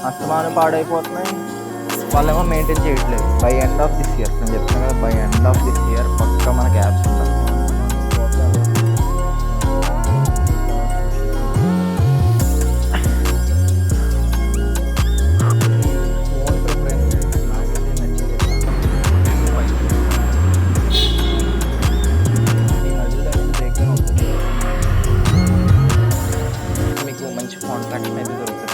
అస్తమానం పాడైపోతున్నాయి, వాళ్ళేమో మెయింటైన్ చేయట్లేదు. By end of this year నేను చెప్తున్నాను కదా, by end of this year పక్కా మనకి యాప్స్ ఉండాలి. మీకు మంచి కాంట్రాక్షన్ అయితే దొరుకుతుంది.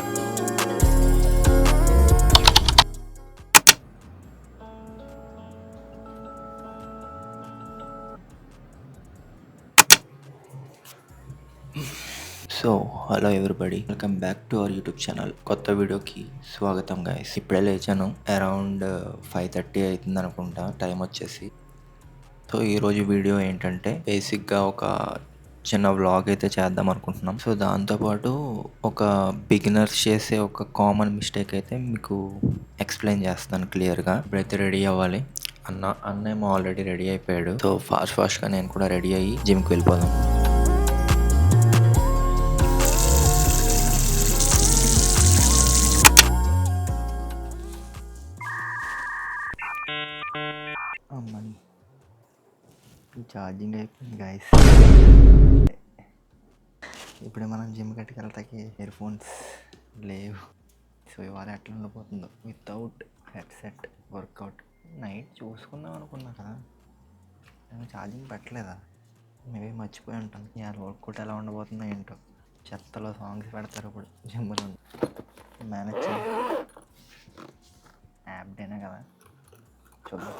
So hello everybody, welcome back to our YouTube channel. కొత్త వీడియోకి స్వాగతం గైస్. ఇప్పుడే లేచాను, అరౌండ్ 5:30 అవుతుంది అనుకుంటా టైం వచ్చేసి. సో ఈరోజు వీడియో ఏంటంటే బేసిక్గా ఒక చిన్న వ్లాగ్ అయితే చేద్దాం అనుకుంటున్నాం. సో దాంతోపాటు ఒక బిగినర్స్ చేసే ఒక కామన్ మిస్టేక్ అయితే మీకు ఎక్స్ప్లెయిన్ చేస్తాను క్లియర్గా. ఇప్పుడైతే రెడీ అవ్వాలి. అన్నేమో ఆల్రెడీ రెడీ అయిపోయాడు. సో ఫాస్ట్గా నేను కూడా రెడీ అయ్యి జిమ్కి వెళ్ళిపోదాం. అమ్మని ఛార్జింగ్ అయిపోయింది గైస్. ఇప్పుడే మనం జిమ్ కట్టుకెళ్తాకి ఇయర్ ఫోన్స్ లేవు. సో ఇవాళ ఎట్లా ఉండిపోతుందో వితౌట్ హెడ్సెట్ వర్కౌట్. నైట్ చూసుకుందాం అనుకున్నా కదా, నేను ఛార్జింగ్ పెట్టలేదా, మేబీ మర్చిపోయి ఉంటాను. ఇవాళ వర్కౌట్ ఎలా ఉండబోతుందో ఏంటో. చెత్తలో సాంగ్స్ పెడతారు ఇప్పుడు జిమ్లో. మేనేజ్ చేయాలి, యాప్ డేనే కదా, చూద్దాం.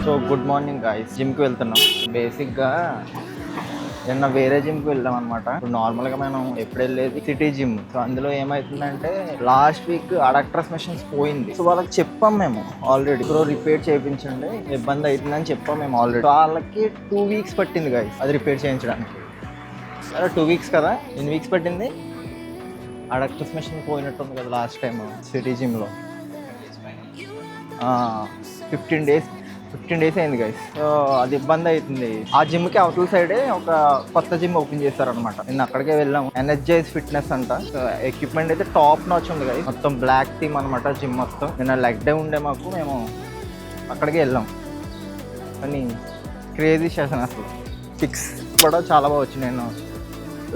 సో గుడ్ మార్నింగ్ గాయ్స్, జిమ్కి వెళ్తున్నాం. బేసిక్గా నిన్న వేరే జిమ్కి వెళ్ళాం అనమాట. ఇప్పుడు నార్మల్గా మనం ఎప్పుడు వెళ్ళేది సిటీ జిమ్. సో అందులో ఏమవుతుందంటే లాస్ట్ వీక్ అడాక్టర్స్ మెషిన్స్ పోయింది. సో వాళ్ళకి చెప్పాం మేము ఆల్రెడీ, ఇప్పుడు రిపేర్ చేయించండి, ఇబ్బంది అవుతుందని చెప్పాం మేము ఆల్రెడీ. వాళ్ళకి 2 weeks పట్టింది గాయ్స్ అది రిపేర్ చేయించడానికి. సరే 2 weeks కదా, ఎన్ని వీక్స్ పట్టింది? అడాక్టర్స్ మెషిన్ పోయినట్టుంది కదా లాస్ట్ టైం సిటీ జిమ్లో. 15 days అయింది గైస్. సో అది ఇబ్బంది అవుతుంది. ఆ జిమ్కి అవతల సైడే ఒక కొత్త జిమ్ ఓపెన్ చేశారనమాట. నేను అక్కడికే వెళ్ళాము, ఎనర్జైజ్ ఫిట్నెస్ అంట. సో ఎక్విప్మెంట్ అయితే టాప్ నాచ్ ఉంది గైస్, మొత్తం బ్లాక్ థీమ్ అనమాట జిమ్ మొత్తం. నిన్న లెగ్ డే ఉండే మాకు, మేము అక్కడికే వెళ్ళాం. కానీ క్రేజీ సెషన్ అసలు. పిక్స్ కూడా చాలా బాగా వచ్చి, నేను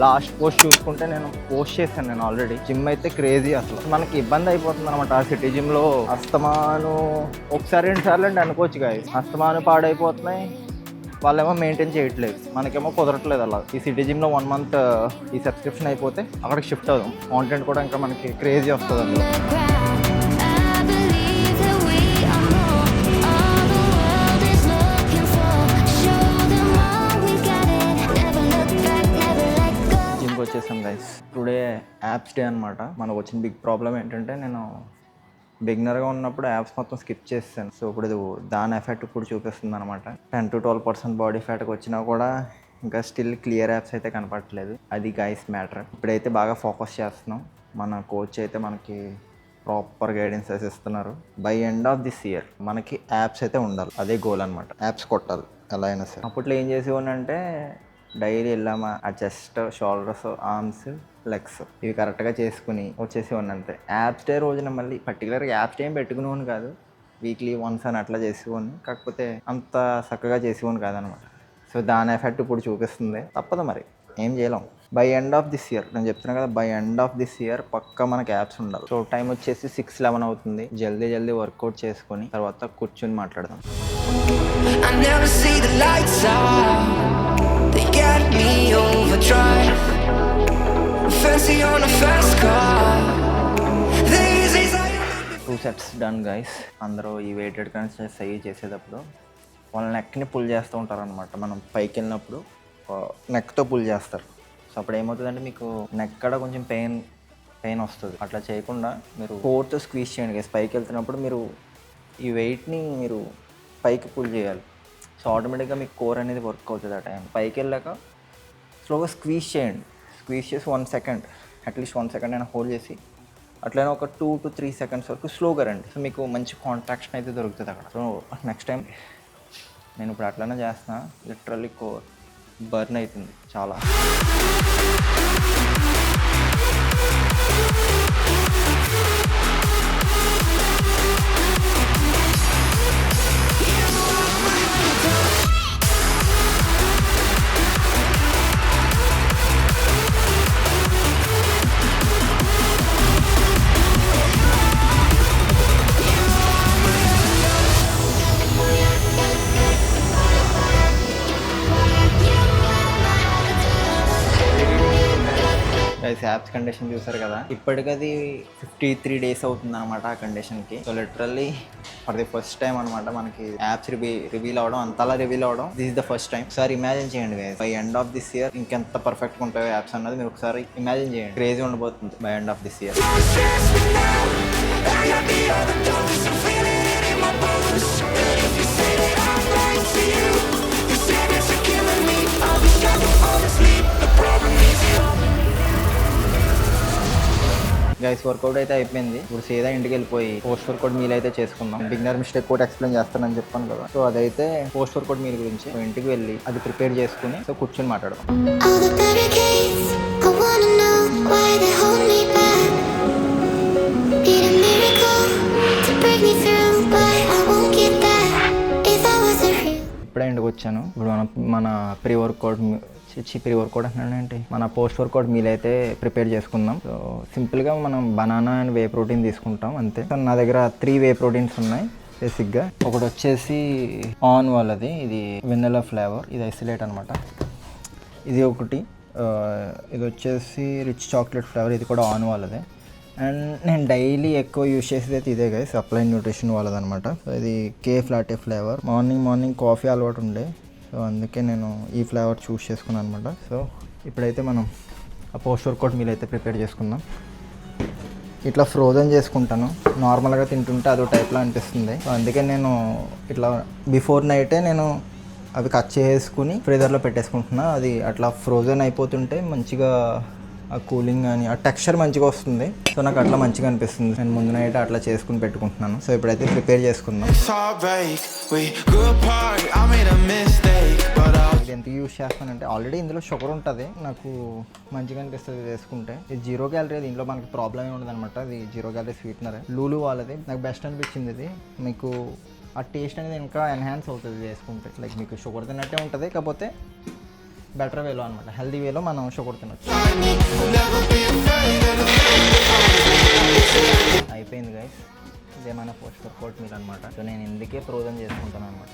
లాస్ట్ పోస్ట్ చూసుకుంటే నేను పోస్ట్ చేశాను నేను ఆల్రెడీ. జిమ్ అయితే క్రేజీ అసలు. మనకి ఇబ్బంది అయిపోతుంది అనమాట ఆ సిటీ జిమ్లో. అస్తమాను ఒకసారి 2 సార్లు అంటే అనుకోవచ్చు గాయస్, అస్తమాను పాడైపోతున్నాయి, వాళ్ళేమో మెయింటైన్ చేయట్లేదు, మనకేమో కుదరట్లేదు. అలా ఈ సిటీ జిమ్లో 1 month ఈ సబ్స్క్రిప్షన్ అయిపోతే అక్కడికి షిఫ్ట్ అవుదాం. కాంటెంట్ కూడా ఇంకా మనకి క్రేజీ వస్తుంది అందులో. వచ్చేసాం గైస్. టుడే యాప్స్ డే అనమాట. మనకు వచ్చిన బిగ్ ప్రాబ్లం ఏంటంటే, నేను బిగినర్గా ఉన్నప్పుడు యాప్స్ మొత్తం స్కిప్ చేస్తాను. సో ఇప్పుడు ఇది దాని ఎఫెక్ట్ ఇప్పుడు చూపిస్తుంది అనమాట. 10 to 12% బాడీ ఫ్యాట్కి వచ్చినా కూడా ఇంకా స్టిల్ క్లియర్ యాప్స్ అయితే కనపడట్లేదు. అది గైస్ మ్యాటర్. ఇప్పుడైతే బాగా ఫోకస్ చేస్తున్నాం. మన కోచ్ అయితే మనకి ప్రాపర్ గైడెన్స్ అయితే ఇస్తున్నారు. By end of this year మనకి యాప్స్ అయితే ఉండాలి, అదే గోల్ అనమాట. యాప్స్ కొట్టాలి ఎలా అయినా సరే. అప్పట్లో ఏం చేసేవాడిని అంటే, డైలీ వెళ్ళామా, ఆ చెస్ట్, షోల్డర్స్, ఆర్మ్స్, లెగ్స్ ఇవి కరెక్ట్గా చేసుకుని వచ్చేసేవాడిని అంతే. యాప్స్ డే రోజున మళ్ళీ పర్టికులర్గా యాప్స్ డే ఏం పెట్టుకునేవాడిని కాదు, వీక్లీ వన్స్ అని అట్లా చేసేవాడిని. కాకపోతే అంత చక్కగా చేసేవాడిని కాదనమాట. సో దాని ఎఫెక్ట్ ఇప్పుడు చూపిస్తుంది. తప్పదు మరి, ఏం చేయలేం. By end of this year నేను చెప్తున్నాను కదా, by end of this year పక్కా మనకి యాప్స్ ఉండాలి. సో టైం వచ్చేసి 6:11 అవుతుంది. జల్దీ వర్కౌట్ చేసుకొని తర్వాత కూర్చొని మాట్లాడదాం. They got me overdrive, fancy on a fast car. These 2 sets done guys. అందరూ ఈ వెయిటెడ్ కన్సిడర్స్ అయ్యి చేసేటప్పుడు వాళ్ళ నెక్ని పుల్ చేస్తూ ఉంటారు అనమాట. మనం పైకి వెళ్ళినప్పుడు నెక్తో పుల్ చేస్తారు. సో అప్పుడు ఏమవుతుందంటే, మీకు నెక్ కూడా కొంచెం పెయిన్ వస్తుంది. అట్లా చేయకుండా మీరు కోర్తో స్క్వీజ్ చేయండి గైస్. పైకి వెళ్తున్నప్పుడు మీరు ఈ వెయిట్ని మీరు పైకి పుల్ చేయాలి. సో ఆటోమేటిక్గా మీకు కోర్ అనేది వర్క్ అవుతుంది. ఆ టైం పైకి వెళ్ళాక స్లోగా స్క్వీజ్ చేయండి. స్క్వీజ్ చేసి 1 second, అట్లీస్ట్ 1 second అయినా హోల్డ్ చేసి అట్లనే ఒక 2 to 3 seconds వరకు స్లోగా రండి. సో మీకు మంచి కాంట్రాక్షన్ అయితే దొరుకుతుంది అక్కడ. సో నెక్స్ట్ టైం నేను ఇప్పుడు అట్లనే చేస్తున్నా. లిటరల్లీ బర్న్ అవుతుంది చాలా. యాప్స్ కండిషన్ చూసారు కదా, ఇప్పటికది 53 days అవుతుంది అనమాట ఆ కండిషన్కి. So literally for the first time అనమాట మనకి యాప్స్ రివీల్ అవడం, అంతలా రివీల్ అవడం. This is the first time. ఒకసారి ఇమాజిన్ చేయండి guys, by end of this year ఇంకెంత పర్ఫెక్ట్గా ఉంటాయో యాప్స్ అన్నది మీరు ఒకసారి ఇమాజిన్ చేయండి. క్రేజీ ఉండబోతుంది by end of this year. Guys workout అయితే అయిపోయింది. ఇప్పుడు సీదా ఇంటికి వెళ్ళిపోయి పోస్ట్ వర్కౌట్ మీల్ అయితే చేసుకుందాం. బిగినర్ మిస్టేక్ కూడా ఎక్స్ప్లెయిన్ చేస్తానని చెప్పాను కదా, సో అదైతే పోస్ట్ వర్కౌట్ మీల్ గురించి. ఇంటికి వెళ్ళి అది ప్రిపేర్ చేసుకుని సో కూర్చొని మాట్లాడదాం. ఇప్పుడే ఇంటికి వచ్చాను. ఇప్పుడు మన ప్రీ వర్కౌట్ అంటే మన పోస్ట్ వర్కౌట్ మీల్ అయితే ప్రిపేర్ చేసుకుందాం. సో సింపుల్గా మనం బనానా అండ్ వే ప్రోటీన్ తీసుకుంటాం అంతే. సో నా దగ్గర 3 వే ప్రోటీన్స్ ఉన్నాయి బేసిక్గా. ఒకటి వచ్చేసి ఆన్ వాళ్ళది, ఇది వెనిలా ఫ్లేవర్, ఇది ఐసోలేట్ అనమాట. ఇది ఒకటి, ఇది వచ్చేసి రిచ్ చాక్లెట్ ఫ్లేవర్, ఇది కూడా ఆన్ వాళ్ళదే. అండ్ నేను డైలీ ఎక్కువ యూజ్ చేసేది అయితే ఇదే గైస్, అప్లైన్ న్యూట్రిషన్ వాళ్ళదనమాట. సో ఇది cafe latte flavour. Morning coffee అలవాటు ఉండే, సో అందుకే నేను ఈ ఫ్లేవర్ చూస్ చేసుకున్నాను అనమాట. సో ఇప్పుడైతే మనం ఆ పోస్ట్ వర్కౌట్ మీల్ అయితే ప్రిపేర్ చేసుకుందాం. ఇట్లా ఫ్రోజన్ చేసుకుంటాను, నార్మల్గా తింటుంటే అదో టైప్లో అనిపిస్తుంది. సో అందుకే నేను ఇట్లా బిఫోర్ నైటే నేను అవి కట్ చేసుకుని ఫ్రీజర్లో పెట్టేసుకుంటున్నా. అది అట్లా ఫ్రోజన్ అయిపోతుంటే మంచిగా ఆ కూలింగ్ కానీ ఆ టెక్స్చర్ మంచిగా వస్తుంది. సో నాకు అట్లా మంచిగా అనిపిస్తుంది. నేను ముందు నైట్ అట్లా చేసుకుని పెట్టుకుంటున్నాను. సో ఇప్పుడైతే ప్రిపేర్ చేసుకుందాం. ఇది ఎంత యూజ్ చేస్తానంటే ఆల్రెడీ ఇందులో షుగర్ ఉంటుంది, నాకు మంచిగా అనిపిస్తుంది వేసుకుంటే. ఇది 0 calorie, దీంట్లో మనకి ప్రాబ్లం ఏమి ఉండదు అనమాట. ఇది 0 calorie స్వీట్నర్, లూలు వాళ్ళది. నాకు బెస్ట్ అనిపించింది ఇది. మీకు ఆ టేస్ట్ అనేది ఇంకా ఎన్హాన్స్ అవుతుంది వేసుకుంటే. లైక్ మీకు షుగర్ తిన్నట్టే ఉంటుంది, కాకపోతే బెటర్ వేలో అనమాట, హెల్దీ వేలో మనం షుగర్ తినొచ్చు. అయిపోయింది గైస్, ఇదే మన పోస్ట్ వర్కౌట్ మీల్ అనమాట. సో నేను ఇందుకే ఫ్రోజన్ చేసుకుంటాను అనమాట.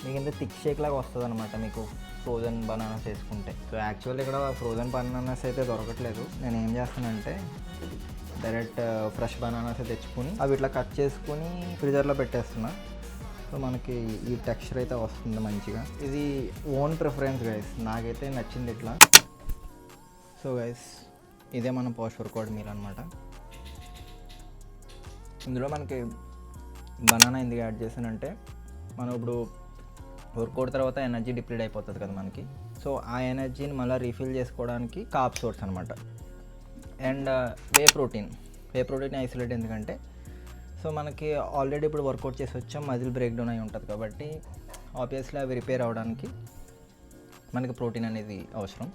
మీకు ఇంత థిక్ షేక్ లాగా వస్తుంది అనమాట మీకు ఫ్రోజన్ బనానాస్ వేసుకుంటే. సో యాక్చువల్లీ ఇక్కడ ఫ్రోజన్ బనానాస్ అయితే దొరకట్లేదు. నేను ఏం చేస్తానంటే డైరెక్ట్ ఫ్రెష్ బనానాస్ తెచ్చుకొని అవి ఇట్లా కట్ చేసుకుని ఫ్రీజర్లో పెట్టేస్తున్నా. సో మనకి ఈ టెక్స్చర్ అయితే వస్తుంది మంచిగా. ఇది ఓన్ ప్రిఫరెన్స్ గైస్, నాకైతే నచ్చింది ఇట్లా. సో గైస్ ఇదే మన పోస్ట్ వర్కౌట్ మీల్ అనమాట. ఇందులో మనకి బనానా ఎందుకు యాడ్ చేశానంటే, మనం ఇప్పుడు వర్కౌట్ తర్వాత ఎనర్జీ డిప్లీట్ అయిపోతుంది కదా మనకి. సో ఆ ఎనర్జీని మళ్ళీ రీఫిల్ చేసుకోవడానికి కార్బ్ సోర్స్ అనమాట. అండ్ వే ప్రోటీన్ ఐసోలేట్ ఎందుకంటే, సో మనకి ఆల్రెడీ ఇప్పుడు వర్కౌట్ చేసి వచ్చాం, మజిల్ బ్రేక్ డౌన్ అయి ఉంటుంది కాబట్టి ఆబ్వియస్లీ అవి రిపేర్ అవ్వడానికి మనకి ప్రోటీన్ అనేది అవసరం.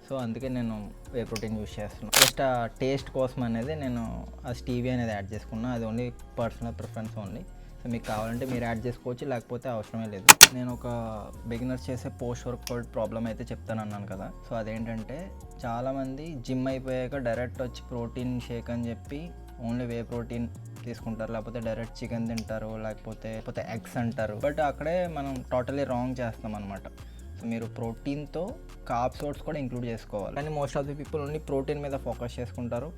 సో అందుకే నేను వే ప్రోటీన్ యూస్ చేస్తున్నాను. జస్ట్ ఆ టేస్ట్ కోసం అనేది నేను ఆ స్టీవీ అనేది యాడ్ చేసుకున్నాను. అది only personal preference only. So మీకు కావాలంటే మీరు యాడ్ చేసుకోవచ్చు, లేకపోతే అవసరమే లేదు. నేను ఒక బిగినర్స్ చేసే పోస్ట్ వర్కౌట్ ప్రాబ్లం అయితే చెప్తాను అన్నాను కదా. సో అదేంటంటే, చాలామంది జిమ్ అయిపోయాక డైరెక్ట్ వచ్చి ప్రోటీన్ షేక్ అని చెప్పి ఓన్లీ వే ప్రోటీన్ తీసుకుంటారు, లేకపోతే డైరెక్ట్ చికెన్ తింటారు, లేకపోతే ఎగ్స్ అంటారు. బట్ అక్కడే మనం టోటలీ రాంగ్ చేస్తాం అనమాట. సో మీరు ప్రోటీన్తో కార్బ్ సోర్స్ కూడా ఇంక్లూడ్ చేసుకోవాలి. కానీ most of the people only protein మీద ఫోకస్ చేసుకుంటారు,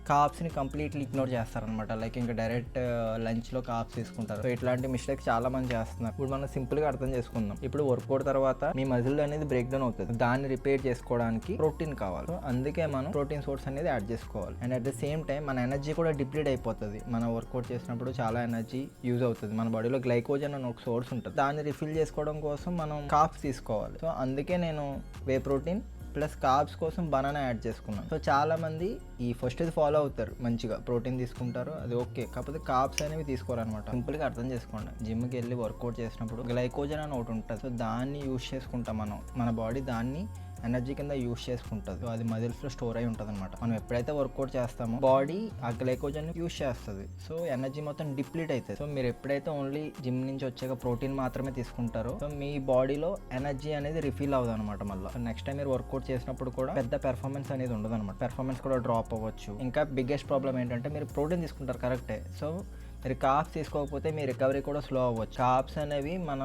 కార్బ్స్ని కంప్లీట్లీ ఇగ్నోర్ చేస్తారనమాట. లైక్ ఇంకా డైరెక్ట్ లంచ్లో కార్బ్స్ తీసుకుంటారు. సో ఇట్లాంటి మిస్టేక్స్ చాలా మంది చేస్తున్నారు. ఇప్పుడు మనం సింపుల్గా అర్థం చేసుకుందాం. ఇప్పుడు వర్కౌట్ తర్వాత మీ మజిల్ అనేది బ్రేక్ డౌన్ అవుతుంది, దాన్ని రిపేర్ చేసుకోవడానికి ప్రోటీన్ కావాలి. సో అందుకే మనం ప్రోటీన్ సోర్స్ అనేది యాడ్ చేసుకోవాలి. And at the same time మన ఎనర్జీ కూడా డిప్లీట్ అయిపోతుంది. మనం వర్కౌట్ చేసినప్పుడు చాలా ఎనర్జీ యూజ్ అవుతుంది. మన బాడీలో గ్లైకోజన్ అని ఒక సోర్స్ ఉంటుంది, దాన్ని రిఫిల్ చేసుకోవడం కోసం మనం కార్బ్స్ తీసుకోవాలి. సో అందుకే నేను వే ప్రోటీన్ ప్లస్ కార్బ్స్ కోసం బనానా యాడ్ చేసుకున్నాను. సో చాలా మంది ఈ ఫస్ట్ ఇది ఫాలో అవుతారు, మంచిగా ప్రోటీన్ తీసుకుంటారు, అది ఓకే. కాకపోతే కార్బ్స్ అనేవి తీసుకోరనమాట. సింపుల్గా అర్థం చేసుకోండి, జిమ్కి వెళ్ళి వర్కౌట్ చేసినప్పుడు గ్లైకోజన్ అని ఒకటి ఉంటుంది. సో దాన్ని యూజ్ చేసుకుంటాం మనం, మన బాడీ దాన్ని ఎనర్జీ కింద యూజ్ చేసుకుంటుంది. సో అది మజిల్స్లో స్టోర్ అయి ఉంటుంది అనమాట. మనం ఎప్పుడైతే వర్కౌట్ చేస్తామో బాడీ ఆ గ్లైకోజన్ యూజ్ చేస్తుంది. సో ఎనర్జీ మొత్తం డిప్లీట్ అవుతుంది. సో మీరు ఎప్పుడైతే ఓన్లీ జిమ్ నుంచి వచ్చాక ప్రోటీన్ మాత్రమే తీసుకుంటారో సో మీ బాడీలో ఎనర్జీ అనేది రిఫిల్ అవ్వదు అనమాట. మళ్ళీ నెక్స్ట్ టైం మీరు వర్కౌట్ చేసినప్పుడు కూడా పెద్ద పెర్ఫార్మెన్స్ అనేది ఉండదు అనమాట. పెర్ఫార్మెన్స్ కూడా డ్రాప్ అవ్వచ్చు. ఇంకా బిగ్గెస్ట్ ప్రాబ్లం ఏంటంటే మీరు ప్రోటీన్ తీసుకుంటారు కరెక్టే, సో మీరు కార్బ్స్ తీసుకోకపోతే మీ రికవరీ కూడా స్లో అవ్వచ్చు. కార్బ్స్ అనేవి మన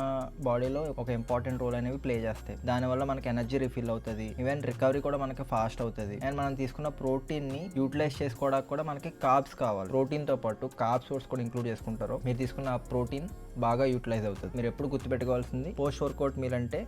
బాడీలో ఒక ఇంపార్టెంట్ రోల్ అనేవి ప్లే చేస్తాయి. దానివల్ల మనకి ఎనర్జీ రిఫిల్ అవుతుంది, ఈవెన్ రికవరీ కూడా మనకి ఫాస్ట్ అవుతుంది. అండ్ మనం తీసుకున్న ప్రోటీన్ ని యూటిలైజ్ చేసుకోవడానికి కూడా మనకి కార్బ్స్ కావాలి. ప్రోటీన్ తో పాటు కార్బ్ సోర్స్ కూడా ఇంక్లూడ్ చేసుకుంటారు. మీరు తీసుకున్న ప్రోటీన్ బాగా యూటిలైజ్ అవుతుంది. మీరు ఎప్పుడు గుర్తుపెట్టుకోవాల్సింది, పోస్ట్ వర్కౌట్ మీల్ అంటే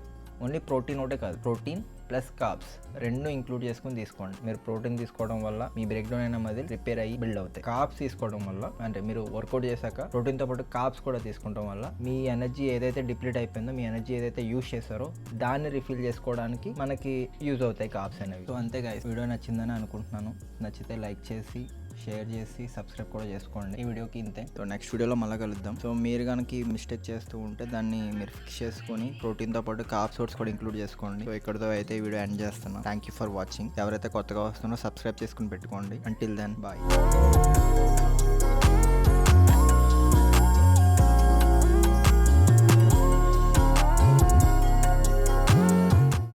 ఓన్లీ ప్రోటీన్ ఒకటే కాదు, ప్రోటీన్ ప్లస్ కార్బ్స్ రెండు ఇంక్లూడ్ చేసుకుని తీసుకోండి. మీరు ప్రోటీన్ తీసుకోవడం వల్ల మీ బ్రేక్ డౌన్ అయిన మజిల్ రిపేర్ అయ్యి బిల్డ్ అవుతాయి. కార్బ్స్ తీసుకోవడం వల్ల అంటే మీరు వర్కౌట్ చేశాక ప్రోటీన్తో పాటు కార్బ్స్ కూడా తీసుకోవడం వల్ల మీ ఎనర్జీ ఏదైతే డిప్లీట్ అయిపోయిందో, మీ ఎనర్జీ ఏదైతే యూజ్ చేస్తారో దాన్ని రిఫిల్ చేసుకోవడానికి మనకి యూజ్ అవుతాయి కార్బ్స్ అనేవి. సో అంతే గైస్, వీడియో నచ్చిందని అనుకుంటున్నాను. నచ్చితే లైక్ చేసి షేర్ చేసి సబ్స్క్రైబ్ కూడా చేసుకోండి. ఈ వీడియోకి ఇంతే. సో నెక్స్ట్ వీడియోలో మళ్ళీ కలుద్దాం. సో మీరు కనుక మిస్టేక్ చేస్తూ ఉంటే దాన్ని మీరు ఫిక్స్ చేసుకొని ప్రోటీన్తో పాటు కార్బ్ సోర్స్ కూడా ఇంక్లూడ్ చేసుకోండి. సో ఇక్కడితో అయితే ఈ వీడియో ఎండ్ చేస్తున్నాను. Thank you for watching. ఎవరైతే కొత్తగా వస్తున్నారో సబ్స్క్రైబ్ చేసుకుని పెట్టుకోండి. Until then bye.